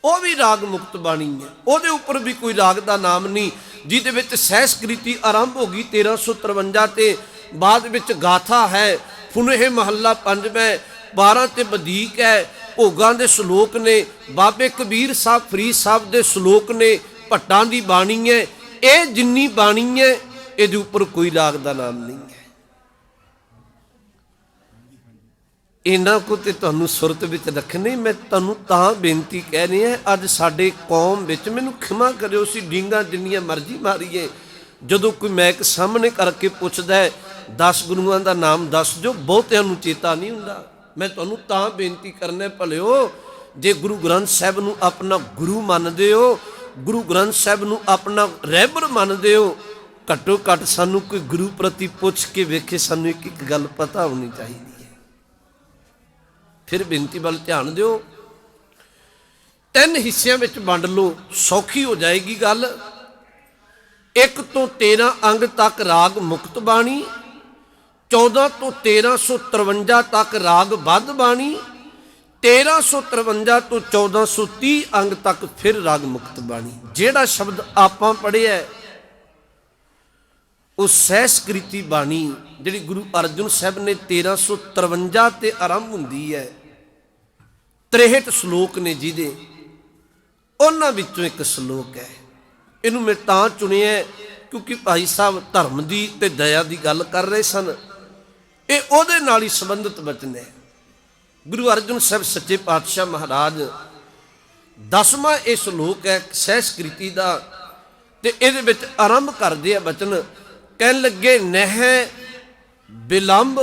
ਉਹ ਵੀ ਰਾਗ ਮੁਕਤ ਬਾਣੀ ਹੈ। ਉਹਦੇ ਉੱਪਰ ਵੀ ਕੋਈ ਰਾਗ ਦਾ ਨਾਮ ਨਹੀਂ, ਜਿਹਦੇ ਵਿੱਚ ਸਹਿਸਕ੍ਰਿਤੀ ਆਰੰਭ ਹੋ ਗਈ 1353 ਤੇ ਬਾਅਦ ਵਿੱਚ ਗਾਥਾ ਹੈ, ਫੁਨਹ ਮਹੱਲਾ ਪੰਜਵਾਂ, 12 ਤੇ ਵਧੀਕ ਹੈ, ਭੋਗਾਂ ਦੇ ਸ਼ਲੋਕ ਨੇ, ਬਾਬੇ ਕਬੀਰ ਸਾਹਿਬ ਫਰੀਦ ਸਾਹਿਬ ਦੇ ਸ਼ਲੋਕ ਨੇ, ਭੱਟਾਂ ਦੀ ਬਾਣੀ ਹੈ। ਇਹ ਜਿੰਨੀ ਬਾਣੀ ਹੈ ਇਹਦੇ ਉੱਪਰ ਕੋਈ ਰਾਗ ਦਾ ਨਾਮ ਨਹੀਂ ਹੈ। ਇਹਨਾਂ ਕੋ ਤੇ ਤੁਹਾਨੂੰ ਸੁਰਤ ਵਿੱਚ ਰੱਖਣੇ। ਮੈਂ ਤੁਹਾਨੂੰ ਤਾਂ ਬੇਨਤੀ ਕਹਿ ਰਿਹਾ, ਅੱਜ ਸਾਡੇ ਕੌਮ ਵਿੱਚ, ਮੈਨੂੰ ਖਿਮਾ ਕਰਿਓ, ਅਸੀਂ ਡੀਂਗਾਂ ਜਿੰਨੀਆਂ ਮਰਜ਼ੀ ਮਾਰੀਏ, ਜਦੋਂ ਕੋਈ ਮੈਕ ਸਾਹਮਣੇ ਕਰਕੇ ਪੁੱਛਦਾ 10 ਗੁਰੂਆਂ ਦਾ ਨਾਮ ਦੱਸ ਜੋ, ਬਹੁਤਿਆਂ ਨੂੰ ਚੇਤਾ ਨਹੀਂ ਹੁੰਦਾ। ਮੈਂ ਤੁਹਾਨੂੰ ਤਾਂ ਬੇਨਤੀ ਕਰਨਾ ਭਲਿਓ, ਜੇ ਗੁਰੂ ਗ੍ਰੰਥ ਸਾਹਿਬ ਨੂੰ ਆਪਣਾ ਗੁਰੂ ਮੰਨਦੇ ਹੋ, ਗੁਰੂ ਗ੍ਰੰਥ ਸਾਹਿਬ ਨੂੰ ਆਪਣਾ ਰਹਿਬਰ ਮੰਨਦੇ ਹੋ, ਘੱਟੋ ਘੱਟ ਸਾਨੂੰ ਕੋਈ ਗੁਰੂ ਪ੍ਰਤੀ ਪੁੱਛ ਕੇ ਵੇਖੇ, ਸਾਨੂੰ ਇੱਕ ਇੱਕ ਗੱਲ ਪਤਾ ਹੋਣੀ ਚਾਹੀਦੀ ਹੈ। ਫਿਰ ਬੇਨਤੀ ਵੱਲ ਧਿਆਨ ਦਿਓ। 3 ਹਿੱਸਿਆਂ ਵਿੱਚ ਵੰਡ ਲਓ, ਸੌਖੀ ਹੋ ਜਾਏਗੀ ਗੱਲ। 1 ਤੋਂ 13 ਅੰਗ ਤੱਕ ਰਾਗ ਮੁਕਤ ਬਾਣੀ, 14 ਤੋਂ 1353 ਤੱਕ ਰਾਗ ਬੱਧ ਬਾਣੀ, 1353 ਤੋਂ 1430 ਅੰਗ ਤੱਕ ਫਿਰ ਰਾਗ ਮੁਕਤ ਬਾਣੀ। ਜਿਹੜਾ ਸ਼ਬਦ ਆਪਾਂ ਪੜ੍ਹਿਆ ਉਹ ਸਹਿਸਕ੍ਰਿਤੀ ਬਾਣੀ, ਜਿਹੜੀ ਗੁਰੂ ਅਰਜਨ ਸਾਹਿਬ ਨੇ 1353 ਤੇ ਆਰੰਭ ਹੁੰਦੀ ਹੈ। 63 ਸ਼ਲੋਕ ਨੇ ਜਿਹਦੇ, ਉਹਨਾਂ ਵਿੱਚੋਂ ਇੱਕ ਸ਼ਲੋਕ ਹੈ। ਇਹਨੂੰ ਮੈਂ ਤਾਂ ਚੁਣਿਆ ਕਿਉਂਕਿ ਭਾਈ ਸਾਹਿਬ ਧਰਮ ਦੀ ਤੇ ਦਇਆ ਦੀ ਗੱਲ ਕਰ ਰਹੇ ਸਨ। ਇਹ ਉਹਦੇ ਨਾਲ ਹੀ ਸੰਬੰਧਿਤ ਬਚਨ ਹੈ। ਗੁਰੂ ਅਰਜਨ ਸਾਹਿਬ ਸੱਚੇ ਪਾਤਸ਼ਾਹ ਮਹਾਰਾਜ 10ਵਾਂ ਇਹ ਸ਼ਲੋਕ ਹੈ ਸਹਿਸਕ੍ਰਿਤੀ ਦਾ, ਤੇ ਇਹਦੇ ਵਿੱਚ ਆਰੰਭ ਕਰਦੇ ਆ ਬਚਨ, ਕਹਿਣ ਲੱਗੇ ਨਹਿ ਬਿਲੰਬ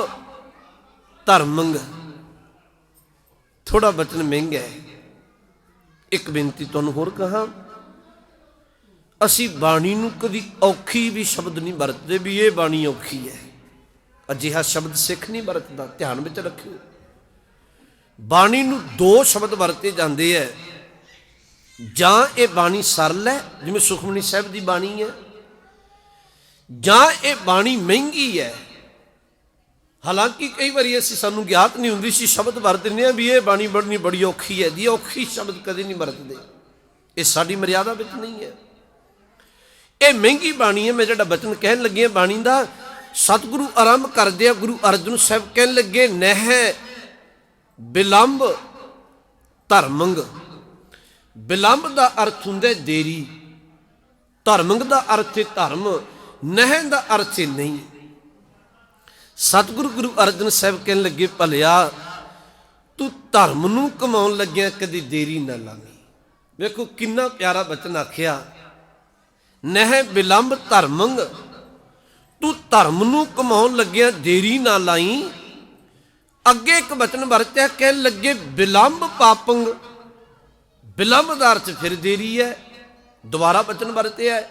ਧਰਮੰਗ। ਥੋੜਾ ਬਚਨ ਮਹਿੰਗਾ ਹੈ। ਇੱਕ ਬੇਨਤੀ ਤੁਹਾਨੂੰ ਹੋਰ ਕਹਾਂ, ਅਸੀਂ ਬਾਣੀ ਨੂੰ ਕਦੀ ਔਖੀ ਵੀ ਸ਼ਬਦ ਨਹੀਂ ਵਰਤਦੇ ਵੀ ਇਹ ਬਾਣੀ ਔਖੀ ਹੈ। ਅਜਿਹਾ ਸ਼ਬਦ ਸਿੱਖ ਨਹੀਂ ਵਰਤਦਾ, ਧਿਆਨ ਵਿੱਚ ਰੱਖਿਓ। ਬਾਣੀ ਨੂੰ 2 ਸ਼ਬਦ ਵਰਤੇ ਜਾਂਦੇ ਹੈ, ਜਾਂ ਇਹ ਬਾਣੀ ਸਰਲ ਹੈ ਜਿਵੇਂ ਸੁਖਮਨੀ ਸਾਹਿਬ ਦੀ ਬਾਣੀ ਹੈ, ਜਾਂ ਇਹ ਬਾਣੀ ਮਹਿੰਗੀ ਹੈ। ਹਾਲਾਂਕਿ ਕਈ ਵਾਰੀ ਸਾਨੂੰ ਗਿਆਤ ਨਹੀਂ ਹੁੰਦੀ ਸੀ, ਸ਼ਬਦ ਵਰਤ ਦਿੰਦੇ ਹਾਂ ਵੀ ਇਹ ਬਾਣੀ ਪੜ੍ਹਨੀ ਬੜੀ ਔਖੀ ਹੈ। ਦੀ ਔਖੀ ਸ਼ਬਦ ਕਦੇ ਨਹੀਂ ਵਰਤਦੇ, ਇਹ ਸਾਡੀ ਮਰਿਆਦਾ ਵਿੱਚ ਨਹੀਂ ਹੈ। ਇਹ ਮਹਿੰਗੀ ਬਾਣੀ ਹੈ। ਮੈਂ ਜਿਹੜਾ ਬਚਨ ਕਹਿਣ ਲੱਗੀ ਹਾਂ ਬਾਣੀ ਦਾ, ਸਤਿਗੁਰੂ ਆਰੰਭ ਕਰਦੇ ਆ, ਗੁਰੂ ਅਰਜਨ ਸਾਹਿਬ ਕਹਿਣ ਲੱਗੇ, ਨਹਿ ਬਿਲੰਬ ਧਰਮੰਗ। ਬਿਲੰਬ ਦਾ ਅਰਥ ਹੁੰਦਾ ਦੇਰੀ, ਧਰਮੰਗ ਦਾ ਅਰਥ ਹੈ ਧਰਮ, ਨਹਿ ਦਾ ਅਰਥ ਹੈ ਨਹੀਂ। ਸਤਿਗੁਰੂ ਗੁਰੂ ਅਰਜਨ ਸਾਹਿਬ ਕਹਿਣ ਲੱਗੇ, ਭਲਿਆ ਤੂੰ ਧਰਮ ਨੂੰ ਕਮਾਉਣ ਲੱਗਿਆ ਕਦੀ ਦੇਰੀ ਨਾ ਲਾਵੀਂ। ਵੇਖੋ ਕਿੰਨਾ ਪਿਆਰਾ ਬਚਨ ਆਖਿਆ, ਨਹਿ ਬਿਲੰਬ ਧਰਮੰਗ, ਤੂੰ ਧਰਮ ਨੂੰ ਕਮਾਉਣ ਲੱਗਿਆ ਦੇਰੀ ਨਾ ਲਾਈ। ਅੱਗੇ ਇੱਕ ਬਚਨ ਵਰਤਿਆ, ਕਹਿਣ ਲੱਗੇ ਬਿਲੰਬ ਪਾਪੰਗ। ਬਿਲੰਬ ਦਾ ਅਰਥ ਫਿਰ ਦੇਰੀ ਹੈ, ਦੁਬਾਰਾ ਬਚਨ ਵਰਤਿਆ।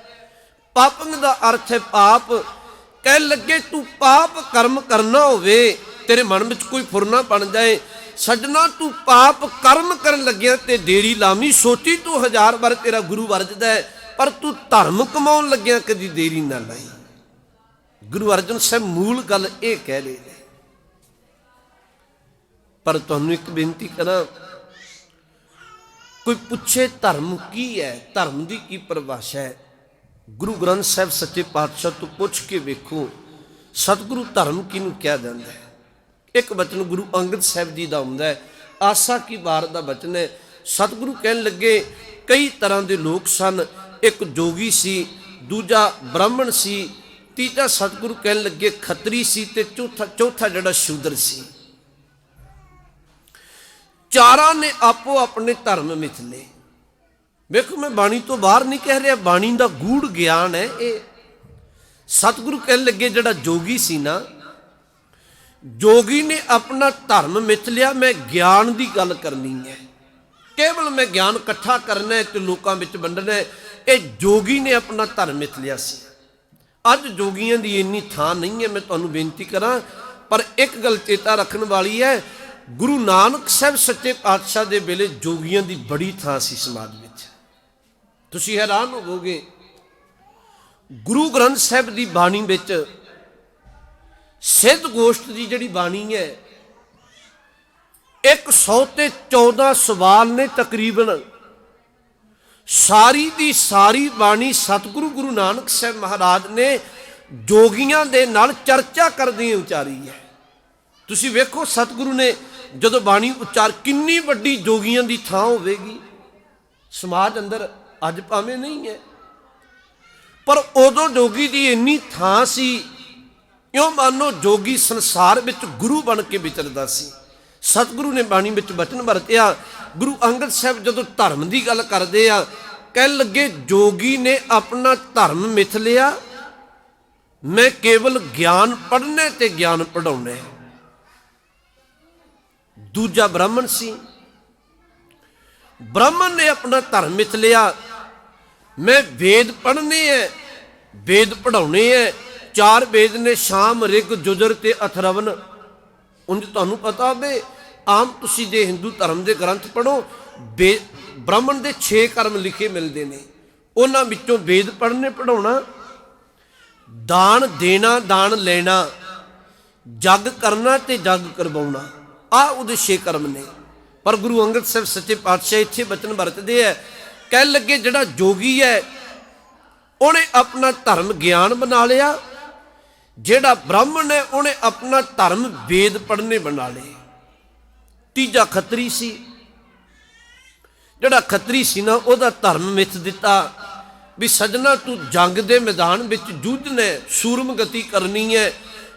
ਪਾਪੰਗ ਦਾ ਅਰਥ ਹੈ ਪਾਪ। ਕਹਿਣ ਲੱਗੇ ਤੂੰ ਪਾਪ ਕਰਮ ਕਰਨਾ ਹੋਵੇ, ਤੇਰੇ ਮਨ ਵਿੱਚ ਕੋਈ ਫੁਰਨਾ ਬਣ ਜਾਏ, ਸੱਜਣਾ ਤੂੰ ਪਾਪ ਕਰਮ ਕਰਨ ਲੱਗਿਆ ਤੇ ਦੇਰੀ ਲਾਵੀਂ। ਸੋਚੀ ਤੂੰ 1000 ਵਾਰ ਤੇਰਾ ਗੁਰੂ ਵਰਜਦਾ ਹੈ, ਪਰ ਤੂੰ ਧਰਮ ਕਮਾਉਣ ਲੱਗਿਆ ਕਦੀ ਦੇਰੀ ਨਾ ਲਾਈ। ਗੁਰੂ ਅਰਜਨ ਸਾਹਿਬ ਮੂਲ ਗੱਲ ਇਹ ਕਹਿ ਰਹੇ ਨੇ। ਪਰ ਤੁਹਾਨੂੰ ਇੱਕ ਬੇਨਤੀ ਕਰਾਂ, ਕੋਈ ਪੁੱਛੇ ਧਰਮ ਕੀ ਹੈ, ਧਰਮ ਦੀ ਕੀ ਪਰਿਭਾਸ਼ਾ ਹੈ, ਗੁਰੂ ਗ੍ਰੰਥ ਸਾਹਿਬ ਸੱਚੇ ਪਾਤਸ਼ਾਹ ਤੋਂ ਪੁੱਛ ਕੇ ਵੇਖੋ ਸਤਿਗੁਰੂ ਧਰਮ ਕਿਹਨੂੰ ਕਿਹਾ ਜਾਂਦਾ ਹੈ। ਇੱਕ ਬਚਨ ਗੁਰੂ ਅੰਗਦ ਸਾਹਿਬ ਜੀ ਦਾ ਹੁੰਦਾ ਹੈ, ਆਸਾ ਕੀ ਵਾਰ ਦਾ ਬਚਨ ਹੈ। ਸਤਿਗੁਰੂ ਕਹਿਣ ਲੱਗੇ ਕਈ ਤਰ੍ਹਾਂ ਦੇ ਲੋਕ ਸਨ, ਇੱਕ ਜੋਗੀ ਸੀ, ਦੂਜਾ ਬ੍ਰਾਹਮਣ ਸੀ, ਤੀਜਾ ਸਤਿਗੁਰੂ ਕਹਿਣ ਲੱਗੇ ਖੱਤਰੀ ਸੀ, ਤੇ ਚੌਥਾ ਜਿਹੜਾ ਸ਼ੂਦਰ ਸੀ। ਚਾਰਾਂ ਨੇ ਆਪੋ ਆਪਣੇ ਧਰਮ ਮਿਥਲੇ। ਵੇਖੋ ਮੈਂ ਬਾਣੀ ਤੋਂ ਬਾਹਰ ਨਹੀਂ ਕਹਿ ਰਿਹਾ, ਬਾਣੀ ਦਾ ਗੂੜ ਗਿਆਨ ਹੈ ਇਹ। ਸਤਿਗੁਰੂ ਕਹਿਣ ਲੱਗੇ ਜਿਹੜਾ ਜੋਗੀ ਸੀ ਨਾ, ਜੋਗੀ ਨੇ ਆਪਣਾ ਧਰਮ ਮਿਥ ਲਿਆ। ਮੈਂ ਗਿਆਨ ਦੀ ਗੱਲ ਕਰਨੀ ਹੈ, ਕੇਵਲ ਮੈਂ ਗਿਆਨ ਇਕੱਠਾ ਕਰਨਾ ਹੈ ਤੇ ਲੋਕਾਂ ਵਿੱਚ ਵੰਡਣਾ ਹੈ। ਇਹ ਜੋਗੀ ਨੇ ਆਪਣਾ ਧਰਮ ਮਿਥ ਲਿਆ ਸੀ। ਅੱਜ ਜੋਗੀਆਂ ਦੀ ਇੰਨੀ ਥਾਂ ਨਹੀਂ ਹੈ, ਮੈਂ ਤੁਹਾਨੂੰ ਬੇਨਤੀ ਕਰਾਂ, ਪਰ ਇੱਕ ਗੱਲ ਚੇਤਾ ਰੱਖਣ ਵਾਲੀ ਹੈ, ਗੁਰੂ ਨਾਨਕ ਸਾਹਿਬ ਸੱਚੇ ਪਾਤਸ਼ਾਹ ਦੇ ਵੇਲੇ ਜੋਗੀਆਂ ਦੀ ਬੜੀ ਥਾਂ ਸੀ ਸਮਾਜ ਵਿੱਚ। ਤੁਸੀਂ ਹੈਰਾਨ ਹੋਵੋਗੇ, ਗੁਰੂ ਗ੍ਰੰਥ ਸਾਹਿਬ ਦੀ ਬਾਣੀ ਵਿੱਚ ਸਿੱਧ ਗੋਸ਼ਟ ਦੀ ਜਿਹੜੀ ਬਾਣੀ ਹੈ, 114 ਸਵਾਲ ਨੇ ਤਕਰੀਬਨ। ਸਾਰੀ ਦੀ ਸਾਰੀ ਬਾਣੀ ਸਤਿਗੁਰੂ ਗੁਰੂ ਨਾਨਕ ਸਾਹਿਬ ਮਹਾਰਾਜ ਨੇ ਜੋਗੀਆਂ ਦੇ ਨਾਲ ਚਰਚਾ ਕਰਦੇ ਉਚਾਰੀ ਹੈ। ਤੁਸੀਂ ਵੇਖੋ ਸਤਿਗੁਰੂ ਨੇ ਜਦੋਂ ਬਾਣੀ ਉਚਾਰ, ਕਿੰਨੀ ਵੱਡੀ ਜੋਗੀਆਂ ਦੀ ਥਾਂ ਹੋਵੇਗੀ ਸਮਾਜ ਅੰਦਰ। ਅੱਜ ਭਾਵੇਂ ਨਹੀਂ ਹੈ, ਪਰ ਉਦੋਂ ਜੋਗੀ ਦੀ ਇੰਨੀ ਥਾਂ ਸੀ, ਇਉਂ ਮਾਨੋ ਜੋਗੀ ਸੰਸਾਰ ਵਿੱਚ ਗੁਰੂ ਬਣ ਕੇ ਵਿਚਰਦਾ ਸੀ। ਸਤਿਗੁਰੂ ਨੇ ਬਾਣੀ ਵਿੱਚ ਬਚਨ ਵਰਤਿਆ। ਗੁਰੂ ਅੰਗਦ ਸਾਹਿਬ ਜਦੋਂ ਧਰਮ ਦੀ ਗੱਲ ਕਰਦੇ ਆ, ਕਹਿਣ ਲੱਗੇ ਜੋਗੀ ਨੇ ਆਪਣਾ ਧਰਮ ਮਿਥ ਲਿਆ, ਮੈਂ ਕੇਵਲ ਗਿਆਨ ਪੜ੍ਹਨਾ ਤੇ ਗਿਆਨ ਪੜ੍ਹਾਉਣਾ। ਦੂਜਾ ਬ੍ਰਾਹਮਣ ਸੀ, ਬ੍ਰਾਹਮਣ ਨੇ ਆਪਣਾ ਧਰਮ ਮਿਥ ਲਿਆ, ਮੈਂ ਵੇਦ ਪੜ੍ਹਨੇ ਹੈ, ਵੇਦ ਪੜ੍ਹਾਉਣੇ ਹੈ। 4 ਵੇਦ ਨੇ, ਸ਼ਾਮ, ਰਿਗ, ਜੁਜਰ ਤੇ ਅਥਰਵਨ। ਉਂਝ ਤੁਹਾਨੂੰ ਪਤਾ ਹੋਵੇ, ਆਮ ਤੁਸੀਂ ਜੇ ਹਿੰਦੂ ਧਰਮ ਦੇ ਗ੍ਰੰਥ ਪੜ੍ਹੋ, ਬ੍ਰਾਹਮਣ ਦੇ 6 ਕਰਮ ਲਿਖੇ ਮਿਲਦੇ ਨੇ। ਉਹਨਾਂ ਵਿੱਚੋਂ ਵੇਦ ਪੜ੍ਹਨੇ ਪੜ੍ਹਾਉਣਾ, ਦਾਨ ਦੇਣਾ, ਦਾਨ ਲੈਣਾ, ਜਗ ਕਰਨਾ ਤੇ ਜਗ ਕਰਵਾਉਣਾ, ਆਹ ਉਹਦੇ 6 ਕਰਮ ਨੇ। ਪਰ ਗੁਰੂ ਅੰਗਦ ਸਾਹਿਬ ਸੱਚੇ ਪਾਤਸ਼ਾਹ ਇੱਥੇ ਬਚਨ ਵਰਤਦੇ ਹੈ, ਕਹਿਣ ਲੱਗੇ ਜਿਹੜਾ ਜੋਗੀ ਹੈ ਉਹਨੇ ਆਪਣਾ ਧਰਮ ਗਿਆਨ ਬਣਾ ਲਿਆ, ਜਿਹੜਾ ਬ੍ਰਾਹਮਣ ਹੈ ਉਹਨੇ ਆਪਣਾ ਧਰਮ ਵੇਦ ਪੜ੍ਹਨੇ ਬਣਾ ਲਏ। ਤੀਜਾ ਖੱਤਰੀ ਸੀ, ਜਿਹੜਾ ਖੱਤਰੀ ਸੀ ਨਾ, ਉਹਦਾ ਧਰਮ ਮਿਥ ਦਿੱਤਾ ਵੀ ਸੱਜਣਾ ਤੂੰ ਜੰਗ ਦੇ ਮੈਦਾਨ ਵਿੱਚ ਜੂਝਣਾ, ਸੂਰਮਗਤੀ ਕਰਨੀ ਹੈ,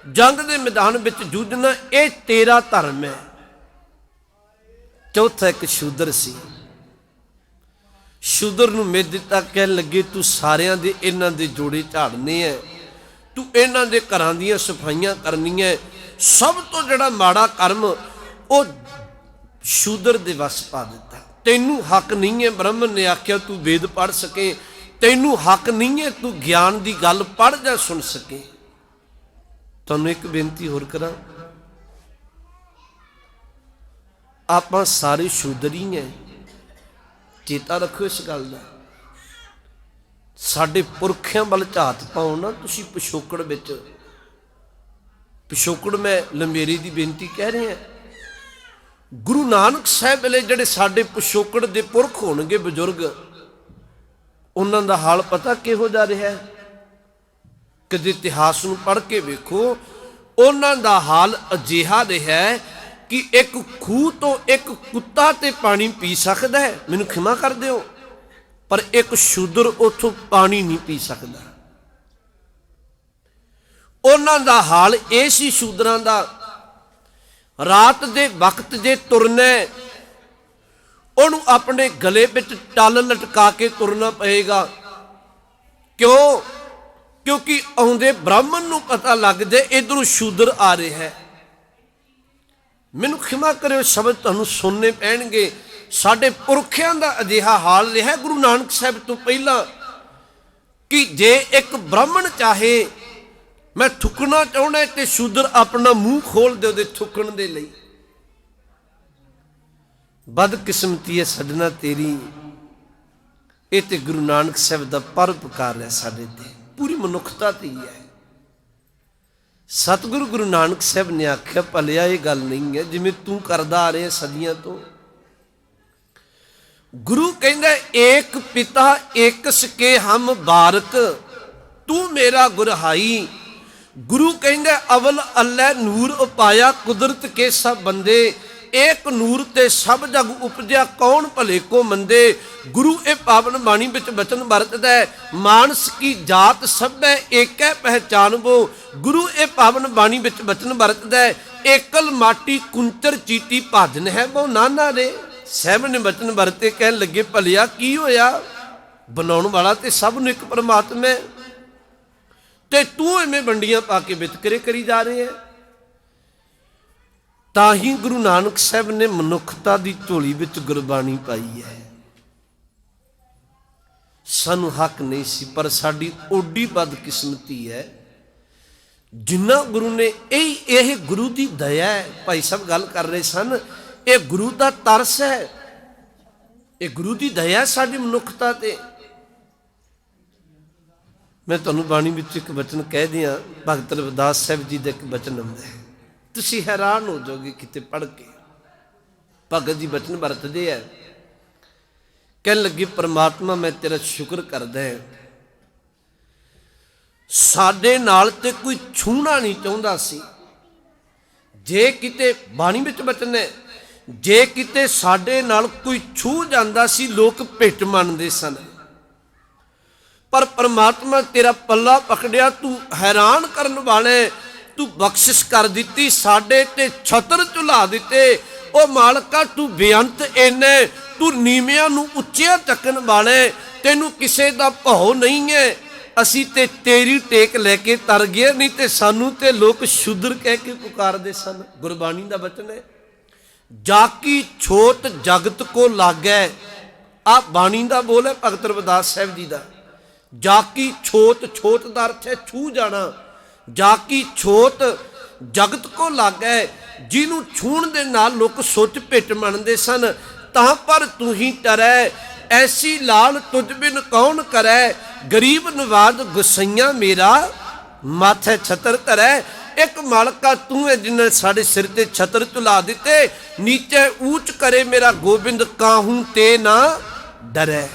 ਜੰਗ ਦੇ ਮੈਦਾਨ ਵਿੱਚ ਜੂਝਣਾ, ਇਹ ਤੇਰਾ ਧਰਮ ਹੈ। ਚੌਥਾ ਇੱਕ ਸ਼ੂਦਰ ਸੀ, ਸ਼ੂਦਰ ਨੂੰ ਮਿਥ ਦਿੱਤਾ, ਕਹਿਣ ਲੱਗੇ ਤੂੰ ਸਾਰਿਆਂ ਦੇ ਇਹਨਾਂ ਦੇ ਜੋੜੇ ਝਾੜਨੇ ਹੈ, ਤੂੰ ਇਹਨਾਂ ਦੇ ਘਰਾਂ ਦੀਆਂ ਸਫਾਈਆਂ ਕਰਨੀਆਂ। ਸਭ ਤੋਂ ਜਿਹੜਾ ਮਾੜਾ ਕਰਮ ਉਹ ਸ਼ੂਦਰ ਦੇ ਵੱਸ ਪਾ ਦਿੱਤਾ। ਤੈਨੂੰ ਹੱਕ ਨਹੀਂ ਹੈ, ਬ੍ਰਾਹਮਣ ਨੇ ਆਖਿਆ, ਤੂੰ ਵੇਦ ਪੜ੍ਹ ਸਕੇ, ਤੈਨੂੰ ਹੱਕ ਨਹੀਂ ਹੈ ਤੂੰ ਗਿਆਨ ਦੀ ਗੱਲ ਪੜ੍ਹ ਜਾਂ ਸੁਣ ਸਕੇ। ਤੁਹਾਨੂੰ ਇੱਕ ਬੇਨਤੀ ਹੋਰ ਕਰਾਂ, ਆਪਾਂ ਸਾਰੇ ਸ਼ੂਦਰ ਹੀ ਹੈ, ਚੇਤਾ ਰੱਖੋ ਇਸ ਗੱਲ ਦਾ। ਸਾਡੇ ਪੁਰਖਿਆਂ ਵੱਲ ਝਾਤ ਪਾਓ ਨਾ ਤੁਸੀਂ ਪਿਛੋਕੜ ਵਿੱਚ। ਪਿਛੋਕੜ ਮੈਂ ਲੰਬੇਰੀ ਦੀ ਬੇਨਤੀ ਕਹਿ ਰਿਹਾ, ਗੁਰੂ ਨਾਨਕ ਸਾਹਿਬ ਵੇਲੇ ਜਿਹੜੇ ਸਾਡੇ ਪਿਛੋਕੜ ਦੇ ਪੁਰਖ ਹੋਣਗੇ ਬਜ਼ੁਰਗ, ਉਹਨਾਂ ਦਾ ਹਾਲ ਪਤਾ ਕਿਹੋ ਜਿਹਾ ਰਿਹਾ। कदे इतिहास नूं पढ़ के वेखो, उन्हां दा हाल अजिहा रहा है कि एक खूह तो एक कुत्ता ते पानी पी सकदा है, मैनूं खिमा कर दिओ, पर एक शूदर उथों पानी नहीं पी सकदा। उन्हां दा हाल ये सी शूदरां दा, रात दे वक्त जे तुरना उन्होंने अपने गले विच टल लटका के तुरना पएगा। क्यों? क्योंकि आउंदे ब्राह्मण नूं पता लग जाए इधरों शूदर आ रहा है। मैनूं खिमा करिओ, शब्द तुहानूं सुनने पैणगे। साडे पुरखियां दा अजिहा हाल रहा गुरु नानक साहब तो पहला कि जे एक ब्राह्मण चाहे मैं थुकना चाहना तो शूदर अपना मूँह खोल दे उहदे थुकण दे लई। बदकिस्मती है सजना तेरी, ये तो गुरु नानक साहब का परोपकार है, साडे ते पूरी मनुखता ते ही है। सतगुरु गुरु नानक साहब ने आख्या भलिया ये गल नहीं है जिवें तू करदा आ रहा सदियां तो। गुरु कहंदा एक पिता एक सके हम बारक, तू मेरा गुरहाई। गुरु कहंदा अवल अल्लाह नूर उपाया कुदरत के सब बंदे, एक नूर ते सब जग उपजया कौन भले को मंदे। गुरु ए पावन बाणी विच बचन वरतदा है, मानस की जात सब है एक है पहचान वो। गुरु ए पावन बाणी विच बचन वरतदा है, एकल माटी कुंचर चीटी भाजन है वो नाना रे। साहब ने बचन वरते कहन लगे भलिया की होया, बनाउण वाला ते सब नूं एक परमात्मा है, ते तू इवें वंडियां पा के वितकरे करी जा रहे हैं। ताही गुरु नानक साहब ने मनुखता की झोली विच गुरबाणी पाई है। सानू हक नहीं सी, पर साडी ओडी बदकिस्मती है जिन्ना गुरु ने यही गुरु की दया है। भाई साहब गल कर रहे सन, ये गुरु का तरस है, ये गुरु की दया है साडी मनुखता ते। मैं तुहानूं बाणी विच एक वचन कह दियां, भगत रविदास साहब जी का एक वचन आउंदा है, तुसीं हैरान हो जाओगे किते पढ़ के। भगत जी वचन वरतदे है, कह लगे परमात्मा मैं तेरा शुक्र करदा है, साडे नाल ते कोई छूना नहीं चाहुंदा सी। जे किते बाणी विच वचन है, जे किते साडे नाल कोई छू जांदा सी लोग भिट मनदे सन, पर परमात्मा तेरा पल्ला पकड़िया, तू हैरान करन वाले, तू बख्शिश कर दी, साडे ते छतर झुला दिते। ओ मालका तू बेअंत इन्ने, तू नीवियां नूं उच्चिया चकन वाले, तेनू किसे दा भौ नहीं है। असी ते तेरी टेक लैके तर गए, नहीं ते सानू ते लोग शूद्र कह के पुकारदे सन। गुरबाणी दा वचन है, जाकी छोट जगत को लागै। आ बाणी दा बोल है भगत रविदास साहब जी दा। जाकी छोट, छोट दा अर्थ है छू जाना। जाकी छोट जगत को लागै, जिन्हों छूण दे नाल लोग सोच भिट मनदे सन। तां पर तू ही टरै, ऐसी लाल तुझ बिन कौन करै। गरीब नवाज गुसैया मेरा, माथे छतर धरै। एक मालका तू है जिन्हें साढ़े सिर ते छतर झुला दिते, नीचे ऊंच करे मेरा गोबिंद, काहू ते ना डरै।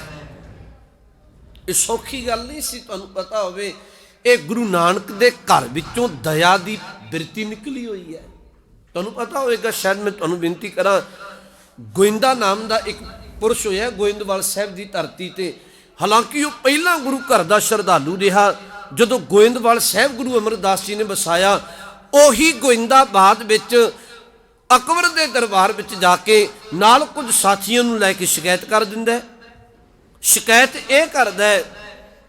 ये सौखी गल नहीं सी, तुहानूं पता होवे ये गुरु नानक दे घर विचों दया दी बिरती निकली हुई है। तुहानूं पता होएगा, शायद मैं तुहानूं बेनती करा, गोइंदा नाम का एक पुरुष होया गोइंदवाल साहब की धरती ते। हालांकि वह पहला गुरु घर का श्रद्धालु रहा, जदों गोइंदवाल साहब गुरु अमरदास जी ने वसाया, उही गोइंदाबाद विच अकबर के दरबार विच जाके नाल कुछ साथियों नूं लैके शिकायत कर दिंदा है। शिकायत यह करदा है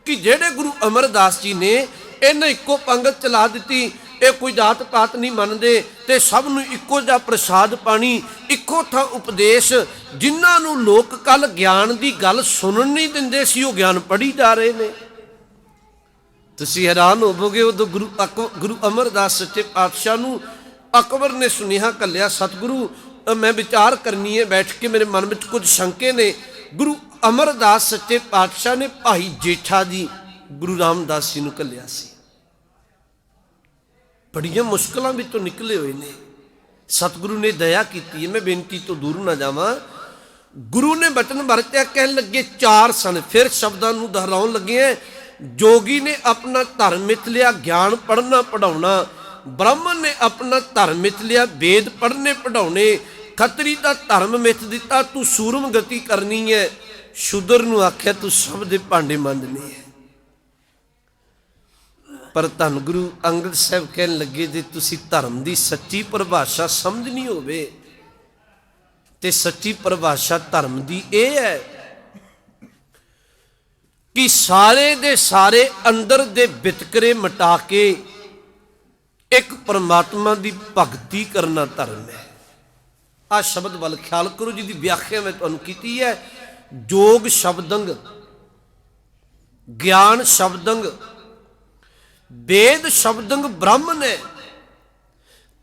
कि जेड़े गुरु अमरदास जी ने इन्हें इक्को पंगत चला दी, ये कोई जात पात नहीं मनते, तो सब नूं इक्को जिहा प्रसाद पानी, इक्को थां उपदेश। जिन्हां नूं लोक कल ज्ञान की गल सुनन नहीं दिंदे सी, वो ज्ञान पढ़ी जा रहे हैं। तुसीं हैरान होवोगे, उदों गुरु अमरदास सच्चे पातशाह नूं अकबर ने सुनेहा घल्लिया, सतगुरु मैं विचार करनी है बैठ के, मेरे मन में कुछ शंके ने। गुरु अमरदास सच्चे पातशाह ने भाई जेठा जी गुरु रामदास जी नूं घल्लिया सी। बड़िया मुश्किलों विचों निकले हुए ने, सतगुरु ने दया की है। मैं बेनती तो दूर ना जावां, गुरु ने बचन वरत्या, कहन लगे चार सन, फिर शब्दां नूं दोहराउण लगे हैं, जोगी ने अपना धर्म मिथ लिया ज्ञान पढ़ना पढ़ाउना, ब्राह्मण ने अपना धर्म मिथ लिया वेद पढ़ने पढ़ाने, खतरी का धर्म मिथ दिता तू सूरम गति करनी है, शूदर नूं आख्या तू सब दे भांडे मांजने है। पर धन गुरु अंगद साहब कहन लगे जे तुसी धर्म की सच्ची परिभाषा समझनी होवे ते सच्ची परिभाषा धर्म की यह है कि सारे दे सारे अंदर दे वितकरे मिटा के एक परमात्मा की भगती करना धर्म है। आ शब्द वाल ख्याल करो जिहदी व्याख्या मैं तुहानूं कीती है। जोग शब्दंग, ज्ञान शब्दंग, वेद शब्दंग ब्राह्मण है,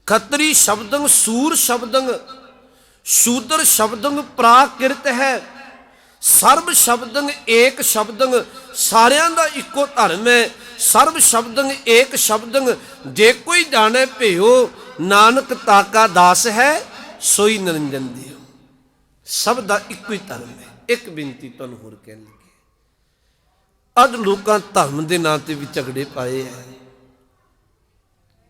खतरी शब्दंग सूर शब्दंग, शूद्र शब्दंग प्राकृत है, सर्व शब्दंग एक शब्दंग, सारियां दा इको धर्म है। सर्व शब्दंग एक शब्दंग, जे कोई जाने भयो नानक ताका दास है सोई निरंजन दियो। सब दा इको ही धर्म है। एक बेनती तुहानूं होर कहन लगे, अज लोकां धर्म के नाम ते भी झगड़े पाए हैं।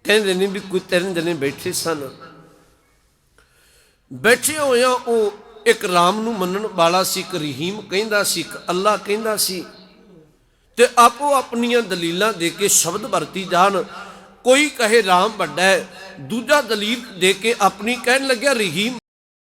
कहते नहीं भी कोई 3 जने बैठे सन, बैठे होया वो एक राम नूं मनण वाला सी, एक रहीम कहंदा सी, एक अल्लाह कहंदा सी, ते आपो अपनियां दलीलां दे के शब्द वरती जान। कोई कहे राम वड्डा है, दूजा दलील दे के अपनी कहन लग्या रहीम